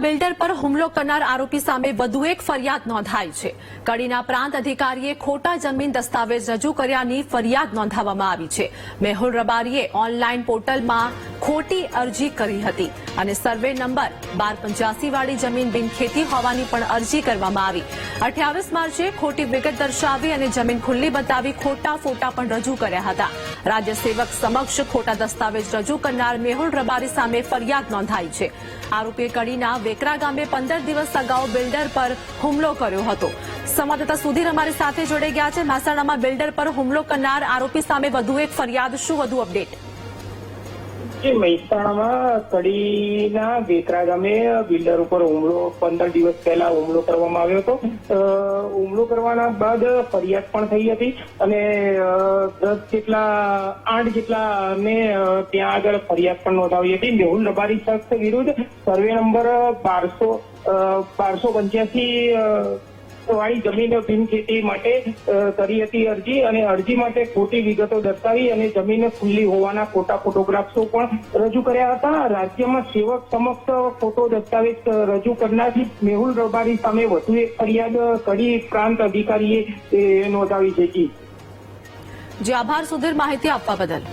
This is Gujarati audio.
બિલ્ડર પર હુમલો કરનાર આરોપી સામે વધુ એક ફરિયાદ નોંધાઈ છે। કડીના પ્રાંત અધિકારીએ ખોટા જમીન દસ્તાવેજ રજૂ કર્યાની ફરિયાદ નોંધાવવામાં આવી છે। મેહુલ રબારીએ ઓનલાઈન પોર્ટલમાં ખોટી અરજી કરી હતી અને સર્વે નંબર 1285 વાળી જમીન બિનખેતી હોવાની પણ અરજી કરવામાં આવી। 28 માર્ચે ખોટી વિગત દર્શાવી અને જમીન ખુલ્લી બતાવી ખોટા ફોટા પણ રજૂ કર્યા હતા। રાજ્ય સેવક સમક્ષ ખોટા દસ્તાવેજ રજૂ કરનાર મેહુલ રબારી સામે ફરિયાદ નોંધાઈ છે। આરોપીએ કડીના વેકરા ગામે 15 દિવસ અગાઉ બિલ્ડર પર હુમલો કર્યો હતો। સંવાદદાતા સુધીર અમારી સાથે જોડાઈ ગયા છે। મહેસાણામાં બિલ્ડર પર હુમલો કરનાર આરોપી સામે વધુ એક ફરિયાદ, શું વધુ અપડેટ? મહેસાણામાં કડીના વેકરા ગામે બિલ્ડર ઉપર હુમલો 15 દિવસ પહેલા હુમલો કરવામાં આવ્યો હતો। હુમલો કરવાના બાદ ફરિયાદ પણ થઈ હતી અને 8 જેટલા ને ત્યાં આગળ ફરિયાદ પણ નોંધાવી હતી। મેહુલ રબારી શખ્સ વિરુદ્ધ સર્વે નંબર 1285 વાળી જમીન બિનખેતી માટે કરી હતી અરજી અને અરજી માટે ખોટી વિગતો દર્શાવી અને જમીન ખુલ્લી હોવાના ખોટા ફોટોગ્રાફ્સો પણ રજૂ કર્યા હતા। રાજ્યમાં સેવક સમક્ષ ખોટો દસ્તાવેજ રજૂ કરનાર મેહુલ રબારી સામે વધુ એક ફરિયાદ કડી પ્રાંત અધિકારીએ નોંધાવી છે। જી આભાર સુધીર, માહિતી આપવા બદલ।